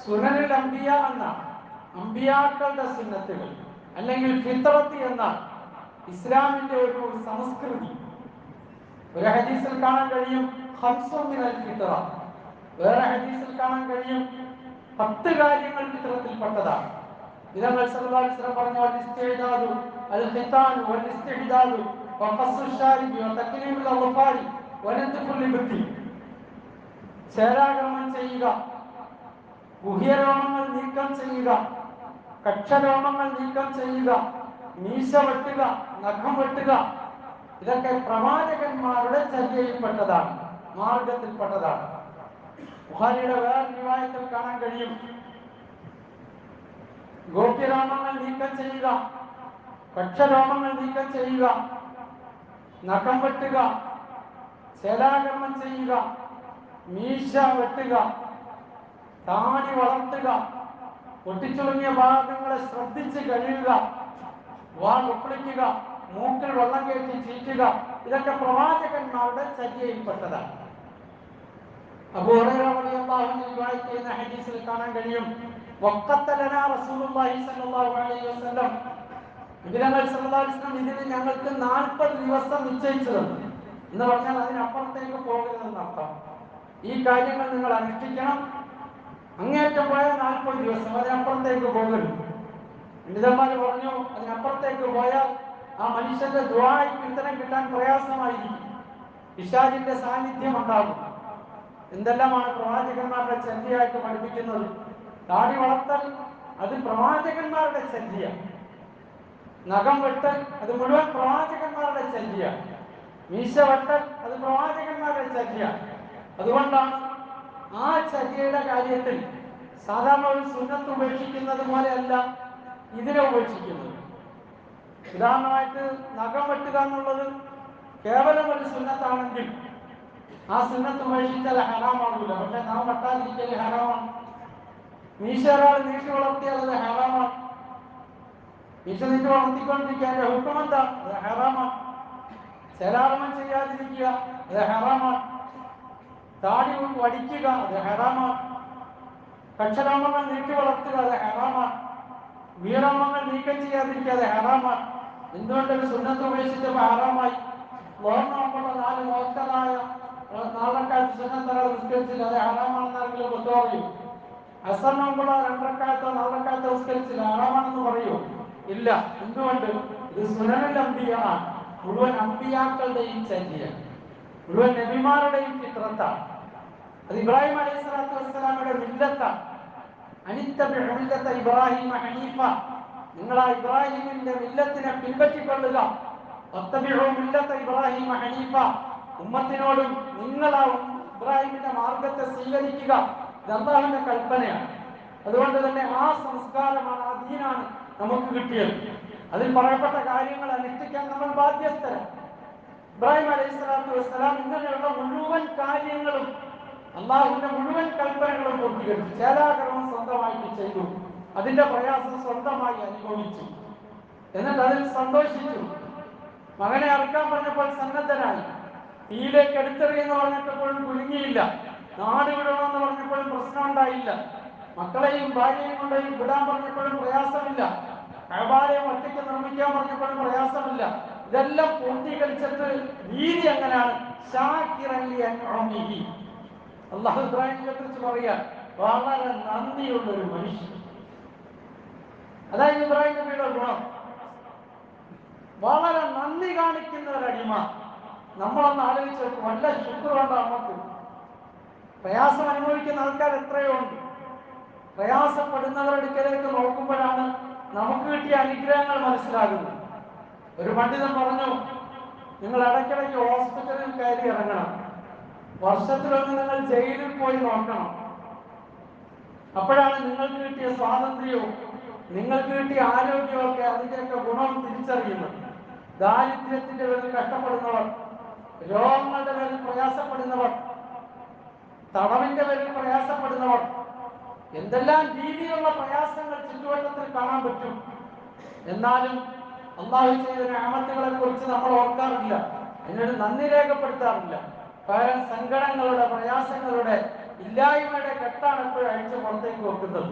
സുനനുൽ അംബിയ എന്നാണ്. അമ്പിയാക്കളുടെ സുന്നത്തുകൾ അല്ലെങ്കിൽ ഫിത്രത്ത് എന്നാണ് ഇസ്ലാമിന്റെ ഒരു സംസ്കൃതി. ഒരു ഹദീസിൽ കാണാൻ കഴിയും ഖംസുൻ മിനൽ ഫിത്ര, വേറെ ഹദീസിൽ കാണാൻ കഴിയും 10 കാര്യങ്ങൾ ഫിത്രത്തിൽപ്പെട്ടതാണ്. നബി സല്ലല്ലാഹു അലൈഹി വസല്ലം പറഞ്ഞു, അൽ ഇസ്തിഅദാദു അൽ ഖിതാൻ വൽ ഇസ്തിഹ്ദാദു വഖസ്സു ശാരിബി വതക്ലീമുൽ അദ്ഫാരി വനത്ഫുൽ ലിബത്തി. ചേലാകർമ്മം ചെയ്യുക, ഗുഹ്യരോമങ്ങൾ നീക്കം ചെയ്യുക, കക്ഷരോമങ്ങൾ നീക്കം ചെയ്യുക, മീശ വെട്ടുക, നഖം വെട്ടുക, ഇതൊക്കെ പ്രവാചകന്മാരുടെ ചര്യയിൽപ്പെട്ടതാണ്, മാർഗത്തിൽപ്പെട്ടതാണ്. ബുഖാരിയുടെ വേറെ റിവായത്തിൽ കാണാൻ കഴിയും, ഗോപ്യരോമങ്ങൾ നീക്കം ചെയ്യുക, കക്ഷരോമങ്ങൾ നീക്കം ചെയ്യുക, നഖം വെട്ടുക, ചേലാകർമ്മം ചെയ്യുക, മീശ വെട്ടുക, താടി വളർത്തുക, പൊട്ടിച്ചുളുങ്ങിയ ഭാഗങ്ങളെ ശ്രദ്ധിച്ച് കഴിയുക, വാൾ ഒപ്പിളിക്കുക, മൂക്കിൽ വെള്ളം കയറ്റി ചീറ്റുക, ഇതൊക്കെ പ്രവാചകന്മാരുടെ ചര്യയിൽപ്പെട്ടതാണ്. അബൂ ഹുറൈറ റളിയല്ലാഹു അൻഹു റിവായത്ത് ചെയ്യുന്ന ഹദീസിൽ കാണാൻ കഴിയും, വഖത്തലനാ റസൂലുള്ളാഹി സ്വല്ലല്ലാഹു അലൈഹി വസല്ലം, നബിതങ്ങൾ സല്ലല്ലാഹു അലൈഹി വസല്ലം ഇതിന് ഞങ്ങൾക്ക് 40 ദിവസം നിശ്ചയിച്ചു തന്നു എന്ന് പറഞ്ഞാൽ അതിനപ്പുറത്തേക്ക് പോകരുതെന്ന് അർത്ഥം. ഈ കാര്യങ്ങൾ നിങ്ങൾ അനുഷ്ഠിക്കണം, അങ്ങേറ്റം പോയാൽ 40 ദിവസം, അതിനപ്പുറത്തേക്ക് പോകരുത്. പണ്ഡിതന്മാർ പറഞ്ഞു, അതിനപ്പുറത്തേക്ക് പോയാൽ ആ മനുഷ്യന്റെ ദുആയ്ക്ക് ഉത്തരം കിട്ടാൻ പ്രയാസമായിരിക്കും, പിശാചിന്റെ സാന്നിധ്യം ഉണ്ടാകും. എന്തെല്ലാമാണ് പ്രവാചകന്മാരുടെ ചര്യയായിട്ട് പഠിപ്പിക്കുന്നത്. താടി വളർത്തൽ അത് പ്രവാചകന്മാരുടെ ചര്യ, നഖം വെട്ടൽ അത് മുഴുവൻ പ്രവാചകന്മാരുടെ ചര്യ, മീശ വെട്ടൽ അത് പ്രവാചകന്മാരുടെ ചര്യ. അതുകൊണ്ടാണ് ആ ചര്യയുടെ കാര്യത്തിൽ സാധാരണ ഒരു സുന്നത്ത് ഉപേക്ഷിക്കുന്നത് പോലെയല്ല ഇതിനെ ഉപേക്ഷിക്കുന്നത്. ഉദാഹരണമായിട്ട് നഖം വെട്ടുക എന്നുള്ളത് കേവലം ഒരു സുന്നത്താണെങ്കിൽ ആ സുന്നത്ത് ഉപേക്ഷിച്ചാൽ ഹറാമാകൂല, പക്ഷെ നാം വെട്ടാതിരിക്കൽ ഹറാമാണ്. മീശ ഒരാൾ നീട്ടി വളർത്തിയാൽ അത് ഹറാമാണ്. മീശ നീട്ടി വളർത്തിക്കൊണ്ടിരിക്കാൻ ഹുക്കം എന്താ? അത് ഹറാമാണ്. ശരാർമം ചെയ്യാതിരിക്കുക അത് ഹറാമാണ്. താടി വടിക്കുക അത് ഹറാമാണ്. കക്ഷരോമങ്ങൾ നീട്ടി വളർത്തുക അത് ഹറാമാണ്. വീരോമങ്ങൾ നീക്കം ചെയ്യാതിരിക്കുക അത് ഹറാമാണ്. എന്തുകൊണ്ടൊരു സുന്നത്ത് ഉപേക്ഷിച്ചപ്പോൾ ഹറാമായി? ഓർമ്മക്കുള്ള 4 മോക്തരായ നാളക്കാലത്ത് സുന്നത്തറാൾ നിസ്കരിച്ചില്ല, അത് ഹറാമാണെന്നാണെങ്കിലും കൊത്തു പറയും. അസറിനുള്ള 2 റക്അത്ത് നാളക്കാലത്ത് നിസ്കരിച്ചില്ല, ഹറാമാണെന്ന് പറയൂ? ഇല്ല. എന്തുകൊണ്ട്? ഇത് സുനനുൽ അംബിയാണ്, മുഴുവൻ അംബിയാക്കളുടെയും ചര്യ, മുഴുവൻ നബിമാരുടെയും ഫിത്രത്താണ്. അത് ഇബ്രാഹിം അലൈഹിസ്സലാത്തു വസ്സലാമയുടെ മില്ലത്താണ്. അനിത്തബിഉ മില്ലത ഇബ്രാഹിം ഹനീഫ, നിങ്ങൾ ആ ഇബ്രാഹിമിന്റെ മില്ലത്തിനെ പിൻപറ്റിക്കൊള്ളുക. വത്തബിഉ മില്ലത ഇബ്രാഹിം ഹനീഫ, ഉമ്മത്തിനോടും നിങ്ങൾ ആ ഇബ്രാഹിമിന്റെ മാർഗത്തെ സ്വീകരിക്കുക. ഇത് അല്ലാഹുവിന്റെ കൽപ്പനയാണ്. അതുകൊണ്ട് തന്നെ ആ സംസ്കാരമാണ്, ആ ദീനാണ് നമുക്ക് കിട്ടിയത്. അതിൽ പറയപ്പെട്ട കാര്യങ്ങൾ അനുഷ്ഠിക്കാൻ നമ്മൾ ബാധ്യസ്ഥരാണ്. ഇബ്രാഹിം അലൈഹിസ്സലാത്തു വസ്സലാം ഇങ്ങനെയുള്ള മുഴുവൻ കാര്യങ്ങളും, അള്ളാഹുവിന്റെ മുഴുവൻ കൽപ്പനകളും പൂർത്തീകരിച്ചു. ചേലാകർമ്മം സ്വന്തമായിട്ട് ചെയ്തു, അതിന്റെ പ്രയാസം സ്വന്തമായി അനുഭവിച്ചു, എന്നിട്ട് അതിൽ സന്തോഷിച്ചു. മകനെ അറുക്കാൻ പറഞ്ഞപ്പോൾ സന്നദ്ധനായി, തീയിലേക്ക് എടുത്തെറിയെന്ന് പറഞ്ഞപ്പോഴും കുലുങ്ങിയില്ല, നാട് വിടണമെന്ന് പറഞ്ഞപ്പോഴും പ്രശ്നം ഉണ്ടായില്ല, മക്കളെയും ഭാര്യയും കൊണ്ടും വിടാൻ പറഞ്ഞപ്പോഴും പ്രയാസമില്ല, കഅബാലയം ഒറ്റയ്ക്ക് നിർമ്മിക്കാൻ പറഞ്ഞപ്പോഴും പ്രയാസമില്ല. ഇതെല്ലാം പൂർത്തീകരിച്ചിട്ട് രീതി എങ്ങനെയാണ്? ശാകിറൻ ലിഅൻഉമിഹി. അല്ലാഹു ഇബ്രാഹിമിനെ കുറിച്ച് പറയാൻ വളരെ നന്ദിയുള്ള ഒരു മനുഷ്യൻ. അതായത് ഇബ്രാഹിം നബിയുടെ ഗുണം, വളരെ നന്ദി കാണിക്കുന്ന ഒരു അടിമ. നമ്മളൊന്ന് ആലോചിച്ച് നോക്കും, വല്ല ശുക്രുണ്ടോ നമുക്ക്? പ്രയാസം അനുഭവിക്കുന്ന ആൾക്കാർ എത്രയോ ഉണ്ട്. പ്രയാസപ്പെടുന്നവരുടെ അടുക്കലേക്ക് നോക്കുമ്പോഴാണ് നമുക്ക് കിട്ടിയ അനുഗ്രഹങ്ങൾ മനസ്സിലാകുന്നത്. ഒരു പണ്ഡിതൻ പറഞ്ഞു, നിങ്ങൾ ഇടയ്ക്കിടയ്ക്ക് ഹോസ്പിറ്റലിൽ കയറി ഇറങ്ങണം, വർഷത്തിലൊന്ന് നിങ്ങൾ ജയിലിൽ പോയി നോക്കണം. അപ്പോഴാണ് നിങ്ങൾക്ക് കിട്ടിയ സ്വാതന്ത്ര്യവും നിങ്ങൾക്ക് കിട്ടിയ ആരോഗ്യവും ഒക്കെ അതിന്റെയൊക്കെ ഗുണം തിരിച്ചറിയുന്നത്. ദാരിദ്ര്യത്തിന്റെ പേരിൽ കഷ്ടപ്പെടുന്നവർ, രോഗങ്ങളുടെ പേരിൽ പ്രയാസപ്പെടുന്നവർ, തടവിന്റെ പേരിൽ പ്രയാസപ്പെടുന്നവർ, എന്തെല്ലാം രീതിയിലുള്ള പ്രയാസങ്ങൾ ചുറ്റുവട്ടത്തിൽ കാണാൻ പറ്റും. എന്നാലും അള്ളാഹു ചെയ്ത നിഅമത്തുകളെ കുറിച്ച് നമ്മൾ ഓർക്കാറില്ല, അതിനൊരു നന്ദി രേഖപ്പെടുത്താറില്ല. പകരം സങ്കടങ്ങളുടെ, പ്രയാസങ്ങളുടെ, ഇല്ലായ്മയുടെ കെട്ടാണ് എപ്പോഴും അഴിച്ച് പുറത്തേക്ക് വെക്കുന്നത്.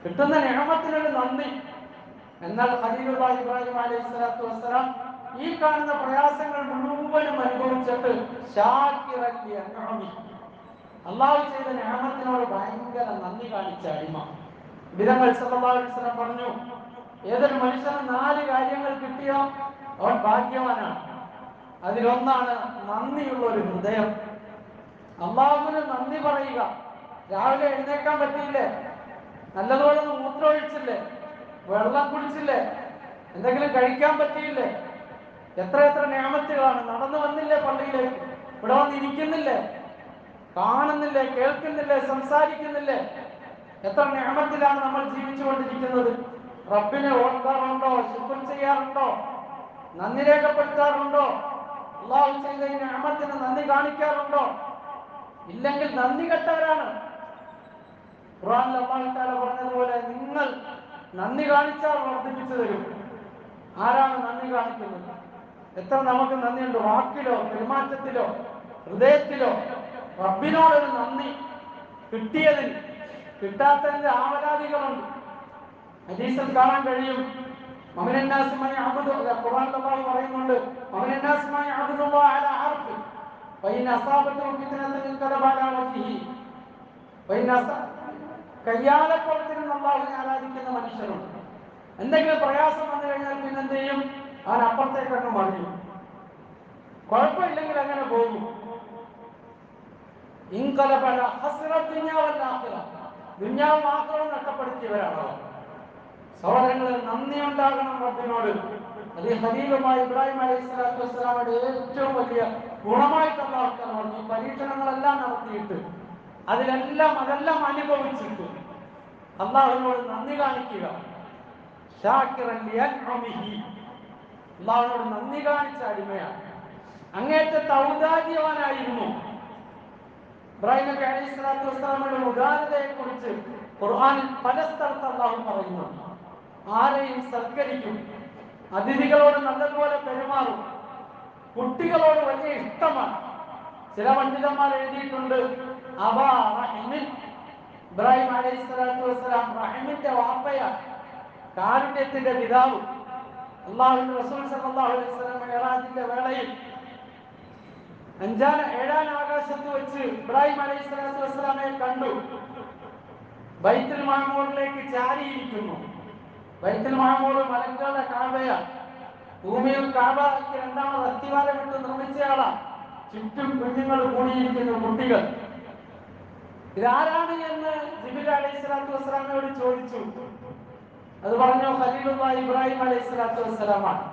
കിട്ടുന്ന നിഅമത്തിനൊരു നന്ദി. എന്നാൽ ഖലീലുള്ളാഹി ഇബ്രാഹിം അലൈഹിസ്സലാത്തു വസ്സലാം ഈ കാണുന്ന പ്രയാസങ്ങൾ മുഴുവനും അനുഭവിച്ചിട്ട് ശാകിറൻ ലിഅൻഉമിഹി, അള്ളാഹു ചെയ്ത നിഅമത്തിനോട് ഭയങ്കര നന്ദി കാണിച്ച അടിമ. നബിതങ്ങൾ സല്ലല്ലാഹു അലൈഹി വസല്ലം പറഞ്ഞു, ഏതൊരു മനുഷ്യന് 4 കാര്യങ്ങൾ കിട്ടിയോ അവൻ ഭാഗ്യവാനാണ്. അതിലൊന്നാണ് നന്ദിയുള്ള ഒരു ഹൃദയം. അള്ളാഹുവിന് നന്ദി പറയുക. രാവിലെ എഴുന്നേക്കാൻ പറ്റിയില്ലേ? നല്ലതുപോലെ മൂത്രമൊഴിച്ചില്ലേ? വെള്ളം കുടിച്ചില്ലേ? എന്തെങ്കിലും കഴിക്കാൻ പറ്റിയില്ലേ? എത്ര നിഅമത്തുകളാണ്. നടന്നു വന്നില്ലേ പള്ളിയിലേക്ക്? ഇവിടെ വന്നിരിക്കുന്നില്ലേ? കാണുന്നില്ലേ? കേൾക്കുന്നില്ലേ? സംസാരിക്കുന്നില്ലേ? എത്ര നിഅമത്തിലാണ് നമ്മൾ ജീവിച്ചുകൊണ്ടിരിക്കുന്നത്. റബ്ബിനെ ഓർക്കാറുണ്ടോ? ശുക്ർ ചെയ്യാറുണ്ടോ? നന്ദി രേഖപ്പെടുത്താറുണ്ടോ? അല്ലാഹു ചെയ്ത ഈ നിഅമത്തിന് നന്ദി കാണിക്കാറുണ്ടോ? ഇല്ലെങ്കിൽ നന്ദി കെട്ടവരാണ്. ഖുർആനിൽ അല്ലാഹു തആല പറഞ്ഞതുപോലെ, നിങ്ങൾ നന്ദി കാണിച്ചാൽ വർദ്ധിപ്പിച്ചു തരും, ആരാണ് നന്ദി കാണിക്കുന്നത്? എത്ര നമുക്ക് നന്ദിയുണ്ട് വാക്കിലോ പെരുമാറ്റത്തിലോ ഹൃദയത്തിലോ. റബ്ബിനോടൊരു നന്ദി കിട്ടിയതിൽ, കിട്ടാത്തതിന്റെ ആവലാതികളുണ്ട്. ഹദീസിൽ കാണാൻ കഴിയും, മമിനന്നാസുമായി അബ്ദു ഖുർആൻ അല്ലാഹു പറയുന്നുണ്ട്, മമിനന്നാസുമായി അബ്ദുല്ലാഹി അലാ ഹർഫ് വഇൻ അസാബതു ഫിത്നത്തുൻ ഇൻകലബ അലാ വജ്ഹിഹി വഇൻ കയ്യാലക്കുളത്തിൽ അല്ലാഹുവിനെ ആരാധിക്കുന്ന മനുഷ്യരുണ്ട്. എന്തെങ്കിലും പ്രയാസം വന്നു കഴിഞ്ഞാൽ പിന്നെ എന്ത് ചെയ്യും? അവൻ അപ്പുറത്തേക്കൊക്കെ മറിയും. കുഴപ്പമില്ലെങ്കിൽ അങ്ങനെ പോകും. ഇൻകലബല ഹസ്റത്ത് ദുനിയാവൽ ആഖിറ, ദുനിയാവ് മാത്രം നഷ്ടപ്പെടുത്തിയവരാണ് അവർ. സഹോദരങ്ങളെ, നന്ദി ഉണ്ടാകണം റബ്ബിനോട്. അത് ഖലീലുള്ളാഹി ഇബ്രാഹിം അലൈഹിസ്സലാത്തു വസ്സലാമയുടെ ഏറ്റവും വലിയ ഗുണമായിട്ട് അല്ലാഹു തആല പറഞ്ഞു. പരീക്ഷണങ്ങളെല്ലാം നടത്തിയിട്ട് അതെല്ലാം അനുഭവിച്ചിട്ട് അല്ലാഹുവിനോട് നന്ദി കാണിക്കുക. ശാകിറൻ ലിഅൻഉമിഹി, അല്ലാഹുവിനോട് നന്ദി കാണിച്ച അടിമയാണ്. അങ്ങേറ്റത്തെ ഔദാര്യവാനായിരുന്നു. ഇബ്രാഹിം നബി അലൈഹിസ്സലാത്തു വസ്സലാമയുടെ ഉദാരതയെക്കുറിച്ച് ഖുർആനിൽ പല സ്ഥലത്ത് അല്ലാഹു പറയുന്നുണ്ട്. ആരെയും സൽക്കരിക്കും, അതിഥികളോട് നല്ലതുപോലെ പെരുമാറും, കുട്ടികളോട് വലിയ ഇഷ്ടമാണ്. ചില പണ്ഡിതന്മാർ എഴുതിയിട്ടുണ്ട്, അബാ റഹിമിൻ, ഇബ്രാഹിം അലൈഹിസ്സലാത്തു വസ്സലാം റഹിമിന്റെ വാപ്പയാണ്, കാരുണ്യത്തിന്റെ പിതാവ്. അല്ലാഹുവിന്റെ റസൂൽ സല്ലല്ലാഹു അലൈഹി വസല്ലം മിഅ്റാജിന്റെ വേളയിൽ 7ാം ആകാശത്ത് വെച്ച് ഇബ്രാഹിം അലൈഹിസ്സലാത്തു വസ്സലാമയെ കണ്ടു. ബൈത്തുൽ മഅമൂറിലേക്ക് ചാരിയിരിക്കുന്നു. ബൈത്തുൽ മഅമൂർ മലക്കുകളുടെ കഅബയാണ്. ഭൂമിയിൽ കഅബയ്ക്ക് 2ാമത് അസ്ഥിവാരം ഇട്ട് നിർമ്മിച്ചയാളാണ്. ചുറ്റും കുഞ്ഞുങ്ങൾ കൂടിയിരിക്കുന്നു, കുട്ടികൾ. ഇതാരാണ് എന്ന് ജിബ്രീൽ അലൈഹിസ്സലാത്തു വസ്സലാമയോട് ചോദിച്ചു. അത് പറഞ്ഞു, ഖലീലുള്ളാഹി ഇബ്രാഹിം അലൈഹിസ്സലാത്തു വസ്സലാമാണ്.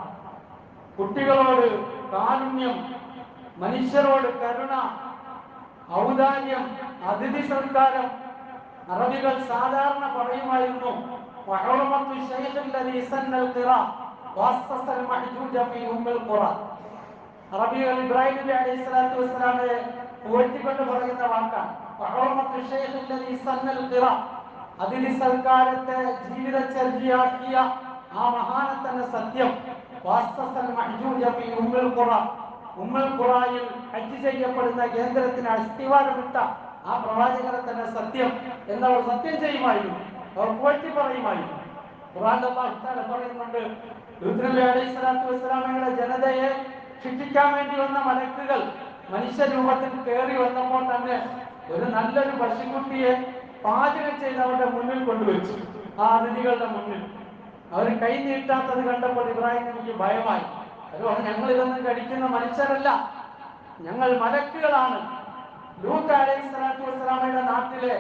കുട്ടികളോട് കാരുണ്യം, മനുഷ്യരോട് കരുണ, ഔദാര്യം, അതിഥി സൽക്കാരം. അറബികൾ സാധാരണ പറയുമായിരുന്നു, അറബികൾ ഇബ്രാഹിം നബി അലൈഹിസ്സലാത്തു വസ്സലാമയെ പുകഴ്ത്തിക്കൊണ്ട് പറയുന്ന വാക്കാണ് അതിഥി സൽക്കാരത്തെ ജീവിതചര്യയാക്കിയ ആ മഹാനത്തന്റെ സത്യം. ഉമ്മുൽ ഖുറയിൽ ഹജ്ജ് ചെയ്യപ്പെടുന്ന കേന്ദ്രത്തിന് അസ്ഥിവാരമിട്ട ആ പ്രവാചകരെ തന്നെ സത്യം എന്നവർ സത്യം ചെയ്യുമായിരുന്നു, അവർ പുകഴ്ത്തി പറയുമായിരുന്നു. ഖുർആൻ അല്ലാഹു തആല പറയുന്നുണ്ട്, ലൂത്ത് നബി അലൈഹിസ്സലാത്തു വസ്സലാമയുടെ ജനതയെ ശിക്ഷിക്കാൻ വേണ്ടി വന്ന മലക്കുകൾ മനുഷ്യരൂപത്തിൽ കയറി വന്നപ്പോൾ തന്നെ ഒരു നല്ലൊരു പശുക്കുട്ടിയെ പാചകം ചെയ്ത് അവരുടെ മുന്നിൽ കൊണ്ടുവച്ചു. ആ അതിഥികളുടെ മുന്നിൽ അവർ കൈ നീട്ടാത്തത് കണ്ടപ്പോൾ ഇബ്രാഹിം നബിക്ക് ഭയമായി. അതുകൊണ്ട് ഞങ്ങൾ ഇതൊന്നും കഴിക്കുന്ന മനുഷ്യരല്ല, ഞങ്ങൾ മലക്കുകളാണ്. ലൂത്ത് അലൈഹിസ്സലാത്തു വസ്സലാമയുടെ നാട്ടിലെ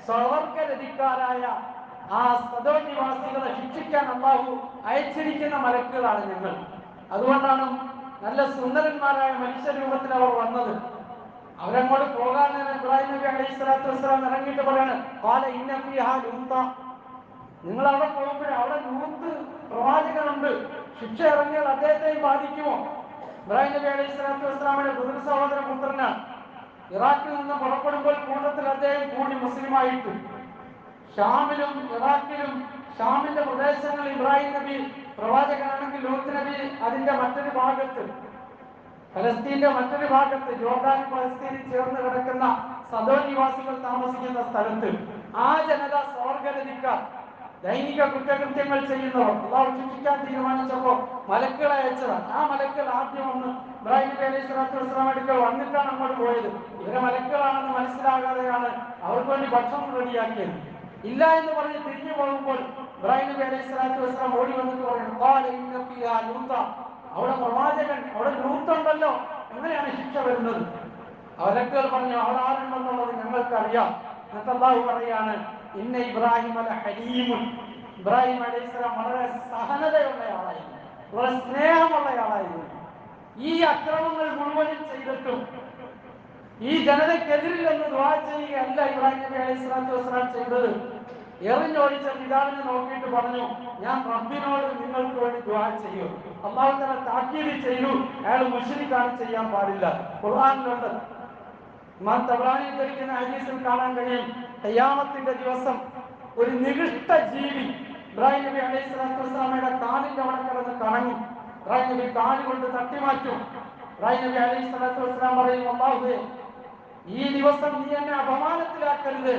സ്വർഗ്ഗരതിക്കാരായ ആ സദോം നിവാസികളെ ശിക്ഷിക്കാൻ അല്ലാഹു അയച്ചിരിക്കുന്ന മലക്കുകളാണ് ഞങ്ങൾ. അതുകൊണ്ടാണ് നല്ല സുന്ദരന്മാരായ മനുഷ്യരൂപത്തിൽ അവർ വന്നത്. അവരങ്ങോട്ട് പോകാൻ നേരം ഇബ്രാഹിം നബി അലൈഹിസ്സലാത്തു വസ്സലാം ഇറങ്ങിയിട്ട് പറയാണ്, ഖാല ഇന്ന ഫീഹാ ലൂത്ത, നിങ്ങൾ അവിടെ പോകുമ്പോൾ അവിടെ ലൂത്ത് പ്രവാചകനുണ്ട്, ശിക്ഷ ഇറങ്ങിയാൽ അദ്ദേഹത്തെയും ബാധിക്കുമോ? ഇബ്രാഹിം നബി അലൈഹിസ്സലാത്തു വസ്സലാമയുടെ പുത്ര സഹോദര പുത്രനാണ്. ഇറാഖിൽ നിന്ന് പുറപ്പെടുമ്പോൾ കൂട്ടത്തിൽ അദ്ദേഹം കൂടി മുസ്ലിമായിട്ട്. ഷാമിലും ഇറാഖിലും ഷാമിന്റെ പ്രദേശങ്ങളിൽ ഇബ്രാഹിം നബി പ്രവാചകനാണെങ്കിൽ ലൂത്ത് നബി അതിന്റെ മറ്റൊരു ഭാഗത്ത്, ഫലസ്തീന്റെ മറ്റൊരു ഭാഗത്ത്, ജോർദാനും ഫലസ്തീനും ചേർന്ന് കിടക്കുന്ന സദോം നിവാസികൾ താമസിക്കുന്ന സ്ഥലത്ത് ആ ജനത സ്വർഗ്ഗരതിക്കാർ, ലൈംഗിക കുറ്റകൃത്യങ്ങൾ ചെയ്യുന്നവർ അല്ലാഹു ശിക്ഷിക്കാൻ തീരുമാനിച്ചപ്പോൾ മലക്കുകളെ അയച്ചതാണ്. ആ മലക്കുകൾ ആദ്യം ഒന്ന് ഇബ്രാഹിം നബി അലൈഹിസ്സലാത്തു വസ്സലാം അടുക്കൽ വന്നിട്ടാണ് അങ്ങോട്ട് പോയത്. ഇവരെ മലക്കുകളാണെന്ന് മനസ്സിലാകാതെയാണ് അവർക്ക് വേണ്ടി ഭക്ഷണം റെഡിയാക്കിയത്. ഇല്ല എന്ന് പറഞ്ഞ് തിരിഞ്ഞു പോകുമ്പോൾ ഇബ്രാഹിം നബി അലൈഹിസ്സലാത്തു വസ്സലാം ഓടി വന്നിട്ട് പറയുന്നു, ഖാല ഇന്ന ഫീഹാ ലൂത്ത, അവിടെ പ്രവാചകൻ, അവിടെ ലൂത്തുണ്ടല്ലോ, എങ്ങനെയാണ് ശിക്ഷ വരുന്നത്? മലക്കുകൾ പറഞ്ഞു, അവിടെ ആരുണ്ടെന്നുള്ളത് ഞങ്ങൾക്കറിയാം. എന്നിട്ട് അല്ലാഹു പറയാണ്, ഇന്ന ഇബ്രാഹിം അല ഹലീമുൻ, ഇബ്രാഹിം അലൈഹിസ്സലാം വളരെ സഹനതയുള്ളയാളായിരുന്നു, വളരെ സ്നേഹമുള്ളയാളായിരുന്നു. ഈ അക്രമങ്ങൾ മുഴുവനും ചെയ്തിട്ടും ഈ ജനതയ്ക്കെതിരിൽ എന്ന് ദുആ ചെയ്യുകയല്ല ഇബ്രാഹിം നബി അലൈഹിസ്സലാത്തു വസ്സലാം ചെയ്തത്. എറിഞ്ഞോടിച്ച പിതാവിനെ നോക്കിയിട്ട് പറഞ്ഞു, ഞാൻ റബ്ബിനോട് നിങ്ങൾക്ക് വേണ്ടി ദുആ ചെയ്യും. അല്ലാഹു തആല താക്കീത് ചെയ്തു, അയാൾ മുശ്രിക്കാണ്, ചെയ്യാൻ പാടില്ല. ഖുർആനിലുണ്ട്. ഇമാം തബ്രാനി ഉദ്ധരിക്കുന്ന ഹദീസിൽ കാണാൻ കഴിയും, ഖിയാമത്തിന്റെ ദിവസം ഒരു നികൃഷ്ട ജീവി ഇബ്രാഹിം നബി അലൈഹി സ്വലാത്തു വസ്സലാമയുടെ കാലിന്റെ അവിടെ കിടന്ന് കണങ്ങും. ഇബ്രാഹിം നബി കാല് കൊണ്ട് തട്ടി മാറ്റും. ഇബ്രാഹിം നബി അലൈഹി സ്വലാത്തു വസ്സലാം പറയും, അല്ലാഹുവേ, ഈ ദിവസം നീ എന്നെ അപമാനത്തിലാക്കരുത്.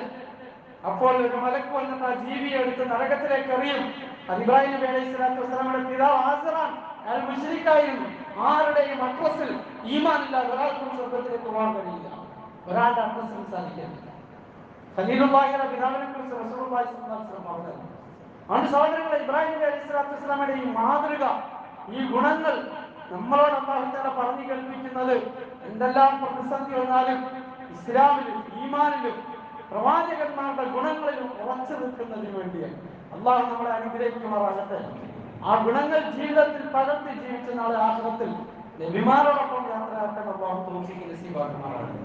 അപ്പോൾ ഒരു മലക്ക് വന്നിട്ട് ആ ജീവിയെ എടുത്ത് നരകത്തിലേക്ക് എറിയും. അത് ഇബ്രാഹിം നബി അലൈഹി സ്വലാത്തു വസ്സലാമയുടെ പിതാവ് ആസറാൻ, അയാൾ മുശ്രിക്കായിരുന്നു. ആരുടെയും അഡ്രസ്സിൽ ഈമാൻ ഇല്ലാതെ ഒരാൾക്കും സ്വർഗ്ഗത്തിലേക്ക് പോകാൻ കഴിയില്ല. ഒരാളുടെ അഡ്രസ്സിൽ സാധിക്കില്ല. ഖലീലുള്ളാഹിയുടെ പിതാവിനെ കുറിച്ച് റസൂലുള്ളാഹി സ്വല്ലല്ലാഹു അലൈഹി വസല്ലം പറഞ്ഞു. അതുകൊണ്ട് സഹോദരങ്ങളെ, ഇബ്രാഹിം നബി അലൈഹി സ്വലാത്തു വസ്സലാമയുടെ ഈ മാതൃക, ഈ ഗുണങ്ങൾ നമ്മളോട് അല്ലാഹു തആല പറഞ്ഞു കേൾപ്പിക്കുന്നത്, എന്തെല്ലാം പ്രതിസന്ധി വന്നാലും ഇസ്ലാമിലും ഈമാനിലും പ്രവാചകന്മാരുടെ ഗുണങ്ങളിലും ഉറച്ചു നിൽക്കുന്നതിന് വേണ്ടിയാണ്. അല്ലാഹു നമ്മളെ അനുഗ്രഹിക്കുമാറാകട്ടെ. ആ ഗുണങ്ങൾ ജീവിതത്തിൽ പകർത്തി ജീവിച്ച നാളെ ആഖിറത്തിൽ നബിമാരോടൊപ്പം യാത്രയാക്കാൻ അല്ലാഹു തൗഫീഖ് നസീബാക്കുമാറാകട്ടെ.